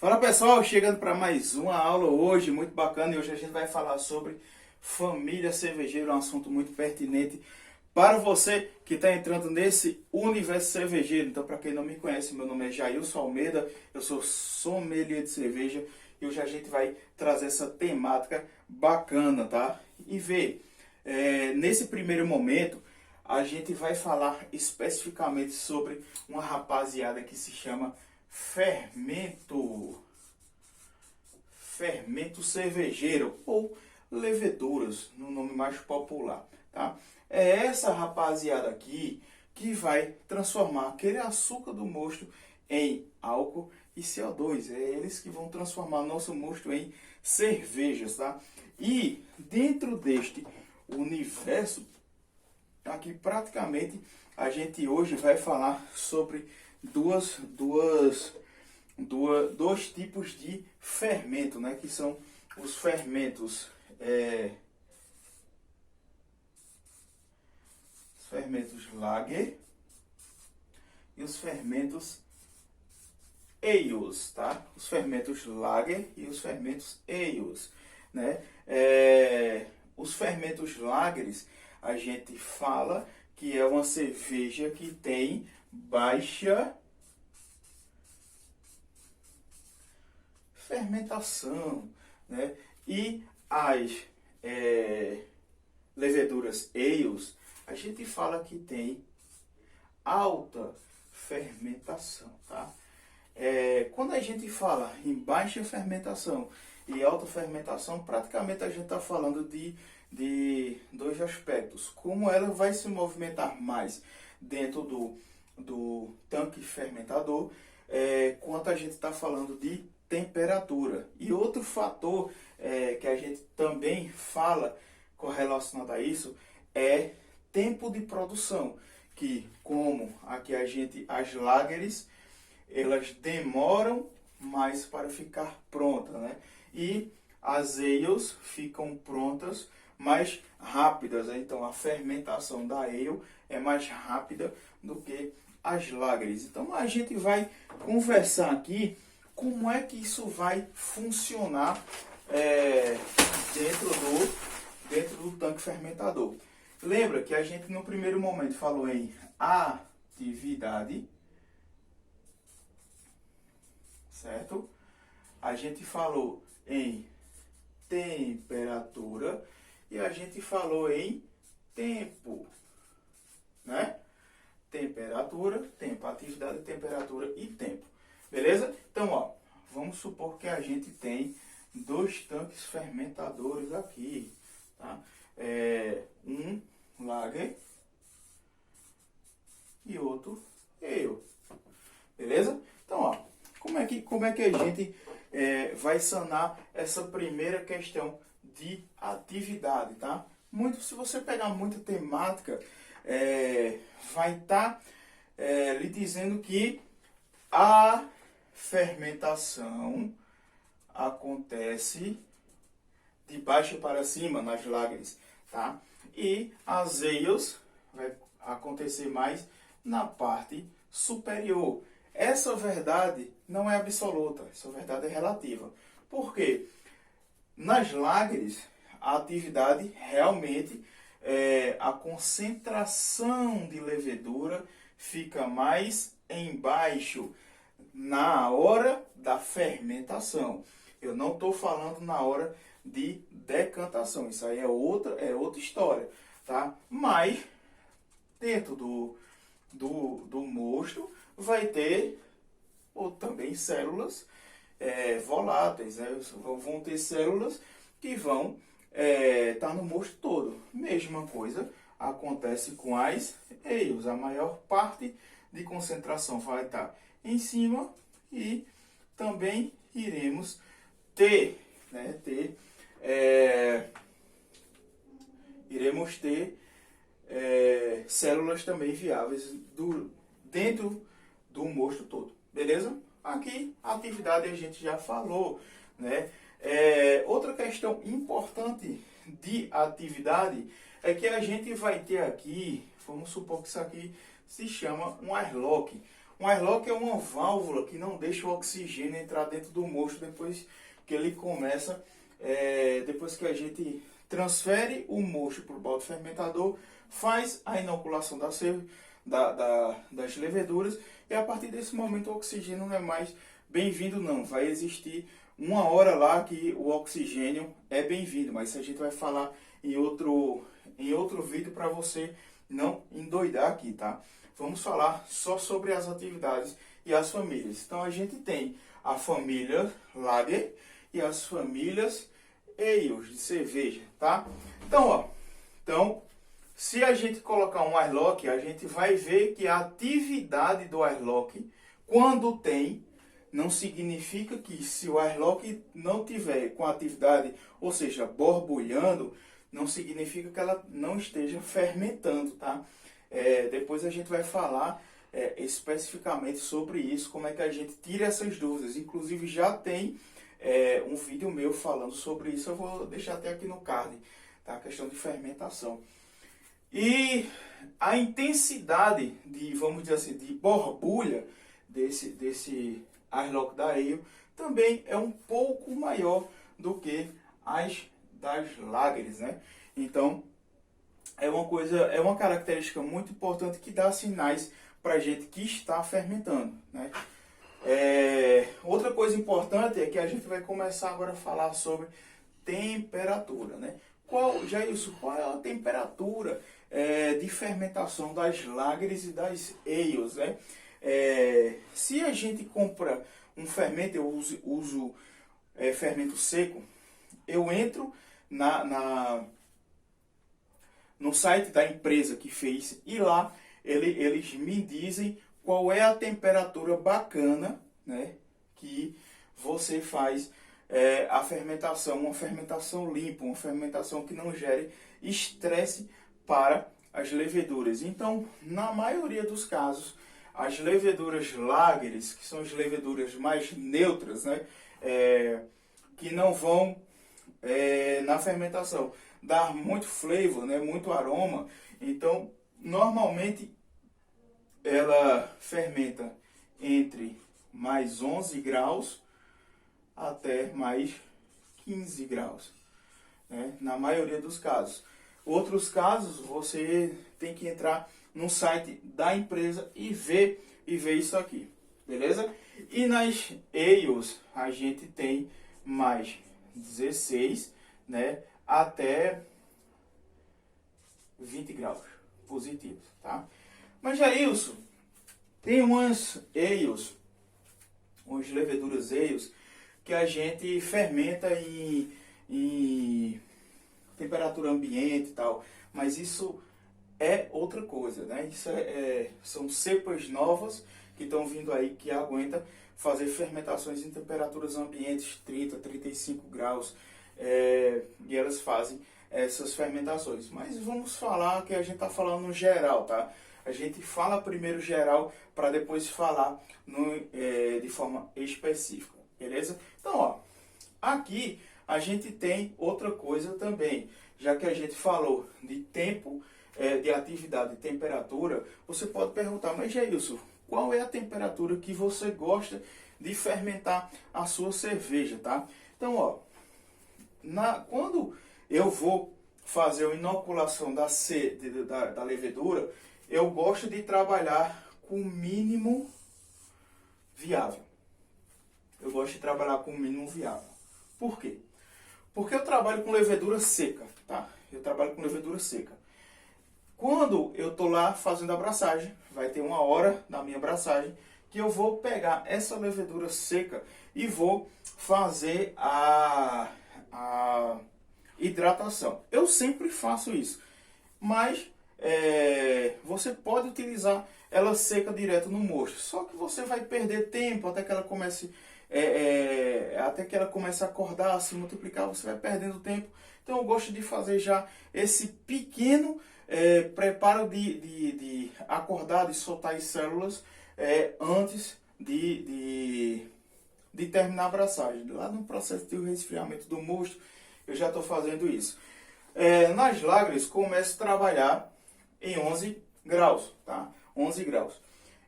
Fala pessoal, chegando para mais uma aula hoje, muito bacana, e hoje a gente vai falar sobre família cervejeira, um assunto muito pertinente para você que está entrando nesse universo cervejeiro. Então, para quem não me conhece, meu nome é Jailson Almeida, eu sou sommelier de cerveja e hoje a gente vai trazer essa temática bacana, tá? E nesse primeiro momento, a gente vai falar especificamente sobre uma rapaziada que se chama fermento cervejeiro ou leveduras, no nome mais popular, tá? É essa rapaziada aqui que vai transformar aquele açúcar do mosto em álcool e CO2. É eles que vão transformar nosso mosto em cervejas, tá? E dentro deste universo aqui praticamente a gente hoje vai falar sobre dois tipos de fermento, né? Que são os fermentos Lager e os fermentos Ales, tá? Os fermentos Lager e os fermentos Ales, né? Os fermentos Lagers, a gente fala que é uma cerveja que tem baixa fermentação, né? E as leveduras Ales, a gente fala que tem alta fermentação, tá? Quando a gente fala em baixa fermentação e alta fermentação, praticamente a gente está falando de dois aspectos. Como ela vai se movimentar mais dentro do tanque fermentador, quanto a gente está falando de temperatura. E outro fator que a gente também fala correlacionado a isso é tempo de produção, que como aqui as lagers, elas demoram mais para ficar prontas, né? E as ales ficam prontas mais rápidas, né? Então a fermentação da ale é mais rápida do que as lagers. Então a gente vai conversar aqui como é que isso vai funcionar dentro do tanque fermentador. Lembra que a gente no primeiro momento falou em atividade, certo? A gente falou em temperatura e a gente falou em tempo, né? Temperatura, tempo, atividade, temperatura e tempo. Beleza? Então, ó, vamos supor que a gente tem dois tanques fermentadores aqui, tá? Um lager e outro ale. Beleza? Então, ó, como é que a gente vai sanar essa primeira questão de atividade, tá? Se você pegar muita temática, vai estar lhe dizendo que a fermentação acontece de baixo para cima nas lagers, tá? E as ales vai acontecer mais na parte superior. Essa verdade não é absoluta, essa verdade é relativa. Por quê? Nas lagers, a atividade realmente, a concentração de levedura fica mais embaixo na hora da fermentação. Eu não estou falando na hora de decantação, isso aí é outra história, tá? Mas dentro do mosto vai ter também células voláteis, né? Vão ter células que vão estar no mosto todo. Mesma coisa acontece com as ales. A maior parte de concentração vai estar em cima e também iremos ter células também viáveis dentro do mosto todo. Beleza? Aqui a atividade a gente já falou, né? Outra questão importante de atividade é que a gente vai ter aqui, vamos supor que isso aqui se chama um airlock. Um airlock é uma válvula que não deixa o oxigênio entrar dentro do mosto depois que ele começa, depois que a gente transfere o mosto para o balde fermentador, faz a inoculação das leveduras e a partir desse momento o oxigênio não é mais bem-vindo não. Vai existir uma hora lá que o oxigênio é bem-vindo, mas isso a gente vai falar em outro vídeo para você não endoidar aqui, tá? Vamos falar só sobre as atividades e as famílias. Então a gente tem a família Lager e as famílias Ales de cerveja, tá? Então, se a gente colocar um airlock, a gente vai ver que a atividade do airlock, quando tem, não significa que se o airlock não tiver com atividade, ou seja, borbulhando, não significa que ela não esteja fermentando, tá? Depois a gente vai falar especificamente sobre isso, como é que a gente tira essas dúvidas. Inclusive já tem um vídeo meu falando sobre isso, eu vou deixar até aqui no card, tá? A questão de fermentação. E a intensidade de, vamos dizer assim, de borbulha desse airlock da Ale também é um pouco maior do que as das lagers, né? Então, é uma característica muito importante que dá sinais para a gente que está fermentando, né? Outra coisa importante é que a gente vai começar agora a falar sobre temperatura, né? Qual é a temperatura de fermentação das lagers e das ales, né? Se a gente compra um fermento, eu uso fermento seco, eu entro no site da empresa que fez e lá eles me dizem qual é a temperatura bacana, né, que você faz a fermentação, uma fermentação limpa, uma fermentação que não gere estresse para as leveduras. Então, na maioria dos casos, as leveduras lagers, que são as leveduras mais neutras, né, que não vão na fermentação dar muito flavor, né, muito aroma, então normalmente ela fermenta entre mais 11 graus até mais 15 graus, né, na maioria dos casos. Outros casos você tem que entrar no site da empresa e ver isso aqui, beleza? E nas ales a gente tem mais 16, né, até 20 graus positivos, tá? Mas Jailson, tem umas ales, umas leveduras ales, que a gente fermenta em temperatura ambiente e tal, mas isso é outra coisa, né? Isso são cepas novas que estão vindo aí que aguentam fazer fermentações em temperaturas ambientes 30, 35 graus, e elas fazem essas fermentações. Mas vamos falar que a gente está falando no geral, tá? A gente fala primeiro geral para depois falar de forma específica, beleza? Então, ó, aqui a gente tem outra coisa também, já que a gente falou de tempo de atividade e temperatura, você pode perguntar, mas Jailson, qual é a temperatura que você gosta de fermentar a sua cerveja, tá? Então, ó, quando eu vou fazer a inoculação da levedura, eu gosto de trabalhar com o mínimo viável. Eu gosto de trabalhar com o mínimo viável. Por quê? Porque eu trabalho com levedura seca, tá? Eu trabalho com levedura seca. Quando eu estou lá fazendo a abraçagem, vai ter uma hora da minha abraçagem, que eu vou pegar essa levedura seca e vou fazer a hidratação. Eu sempre faço isso, mas você pode utilizar ela seca direto no mosto, só que você vai perder tempo até que ela comece a acordar, a se multiplicar, você vai perdendo tempo. Então eu gosto de fazer já esse pequeno preparo de acordar, de soltar as células antes de terminar a abraçagem. Lá no processo de resfriamento do mosto, eu já estou fazendo isso. Nas lagers, começo a trabalhar em 11 graus, tá? 11 graus.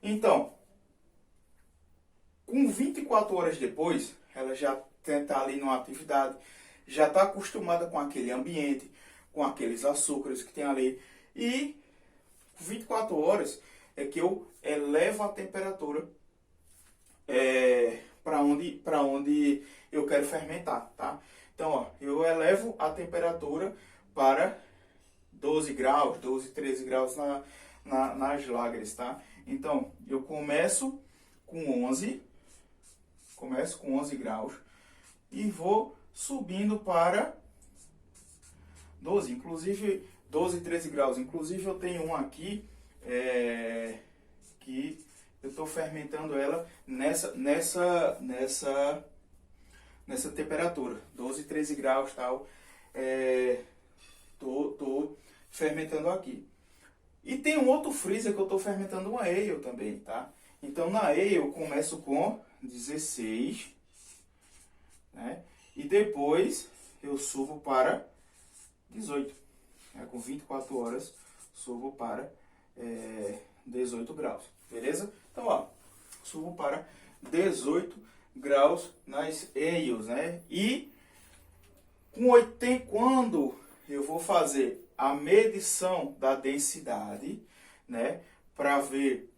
Então, Com 24 horas depois, ela já está ali numa atividade, já está acostumada com aquele ambiente, com aqueles açúcares que tem ali. E 24 horas é que eu elevo a temperatura para onde eu quero fermentar, tá? Então, ó, eu elevo a temperatura para 12 graus, 12, 13 graus nas lagres, tá? Então, eu começo com 11 graus e vou subindo para 12, inclusive 12, 13 graus. Inclusive eu tenho um aqui que eu estou fermentando ela nessa temperatura, 12, 13 graus tal. Tô fermentando aqui. E tem um outro freezer que eu estou fermentando uma ale também, tá? Então na ale eu começo com 16, né? E depois eu subo para 18. Com 24 horas subo para 18 graus, beleza? Então, ó, subo para 18 graus nas ales, né? E quando eu vou fazer a medição da densidade, né, para ver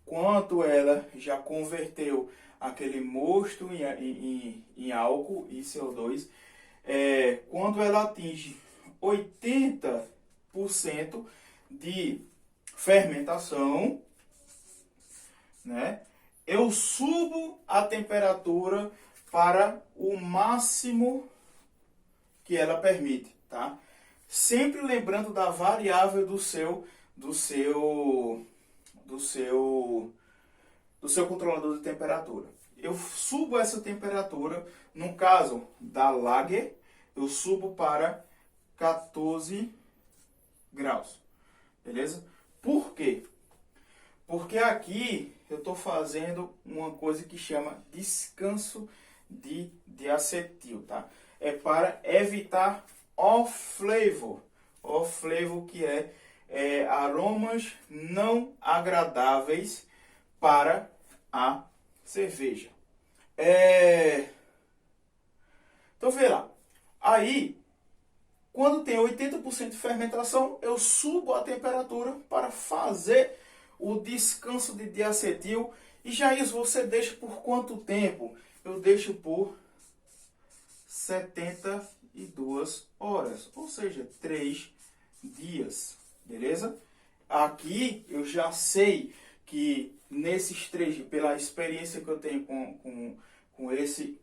quanto ela já converteu aquele mosto em álcool e CO2, quando ela atinge 80% de fermentação, né, eu subo a temperatura para o máximo que ela permite, tá? Sempre lembrando da variável do seu controlador de temperatura. Eu subo essa temperatura, no caso da lager, eu subo para 14 graus, beleza? Por quê? Porque aqui eu estou fazendo uma coisa que chama descanso de diacetil, tá? É para evitar off-flavor. Off-flavor que é aromas não agradáveis para a cerveja. Então, vê lá. Aí, quando tem 80% de fermentação, eu subo a temperatura para fazer o descanso de diacetil. E já isso você deixa por quanto tempo? Eu deixo por 72 horas, ou seja, 3 dias, beleza? Aqui eu já sei que nesses 3 dias, pela experiência que eu tenho com esses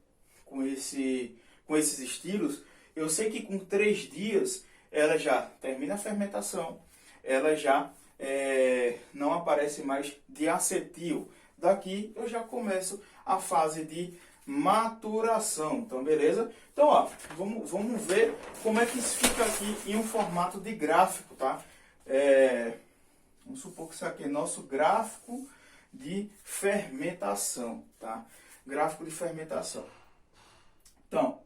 estilos, eu sei que com 3 dias ela já termina a fermentação, ela já não aparece mais diacetil. Daqui eu já começo a fase de maturação. Então, beleza? Então, ó, vamos ver como é que isso fica aqui em um formato de gráfico, tá? Vamos supor que isso aqui é nosso gráfico de fermentação, tá? Gráfico de fermentação. Então,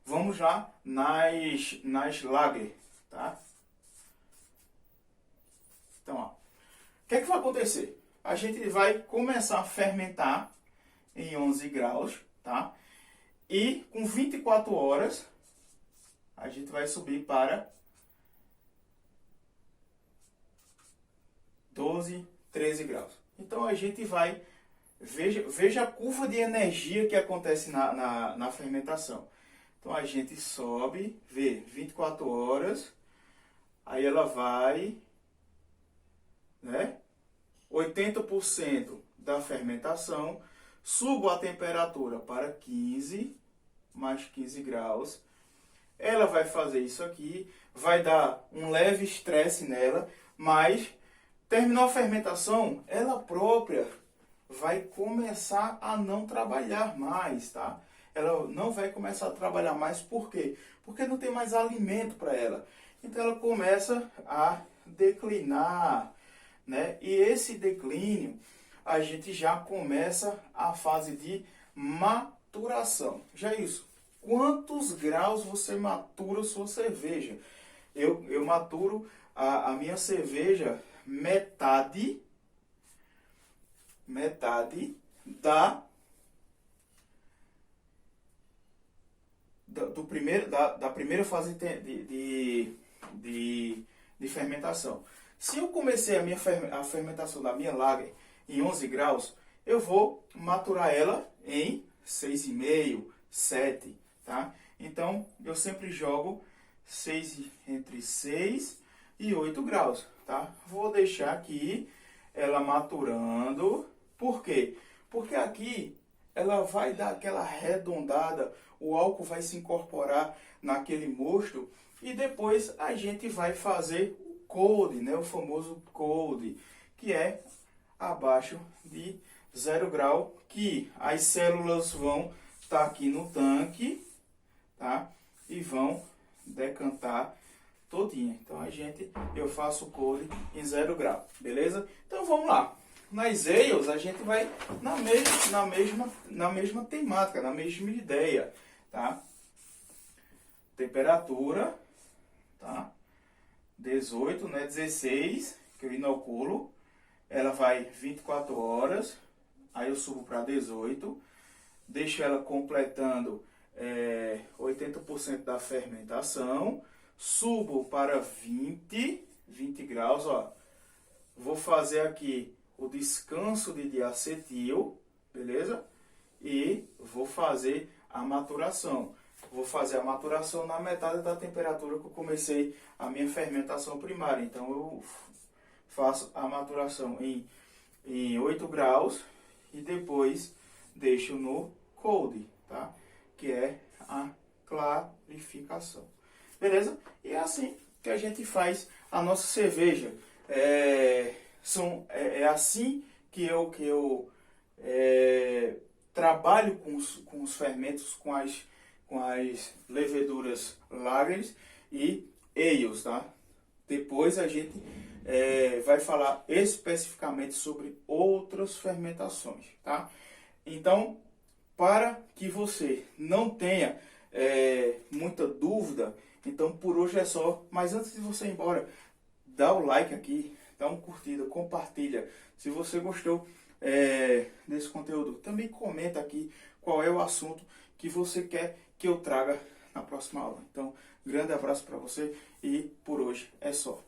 vamos lá nas lager, tá? Então, ó, o que é que vai acontecer? A gente vai começar a fermentar em 11 graus, tá? E com 24 horas, a gente vai subir para 12, 13 graus. Então, a gente vai... Veja a curva de energia que acontece na fermentação. Então, a gente sobe, vê 24 horas, aí ela vai, né? 80% da fermentação, subo a temperatura para 15, mais 15 graus. Ela vai fazer isso aqui, vai dar um leve estresse nela, mas terminou a fermentação, ela própria vai começar a não trabalhar mais, tá? Ela não vai começar a trabalhar mais, por quê? Porque não tem mais alimento para ela. Então ela começa a declinar, né? E esse declínio, a gente já começa a fase de maturação. Já isso, quantos graus você matura sua cerveja? Eu maturo a minha cerveja metade da primeira fase de fermentação. Se eu comecei a fermentação da minha lager em 11 graus, eu vou maturar ela em 6,5, 7, tá? Então, eu sempre jogo entre 6 e 8 graus, tá? Vou deixar aqui ela maturando. Por quê? Porque aqui ela vai dar aquela arredondada, o álcool vai se incorporar naquele mosto e depois a gente vai fazer o cold, né? O famoso cold, que é abaixo de 0 grau, que as células vão estar aqui no tanque, tá? E vão decantar todinha. Então eu faço o cold em 0 grau, beleza? Então vamos lá. Nas ales a gente vai na mesma temática, na mesma ideia, tá? Temperatura, tá? 18, né? 16 que eu inoculo. Ela vai 24 horas. Aí eu subo para 18. Deixo ela completando 80% da fermentação. Subo para 20 graus, ó. Vou fazer aqui o descanso de diacetil, beleza? E vou fazer a maturação. Vou fazer a maturação na metade da temperatura que eu comecei a minha fermentação primária. Então eu faço a maturação em 8 graus e depois deixo no cold, tá? Que é a clarificação. Beleza? E é assim que a gente faz a nossa cerveja. É assim que eu trabalho com os fermentos, com as leveduras lagers e ales, tá? Depois a gente vai falar especificamente sobre outras fermentações, tá? Então, para que você não tenha muita dúvida, então por hoje é só. Mas antes de você ir embora, dá o like aqui, dá uma curtida, compartilha. Se você gostou desse conteúdo, também comenta aqui qual é o assunto que você quer que eu traga na próxima aula. Então, grande abraço para você e por hoje é só.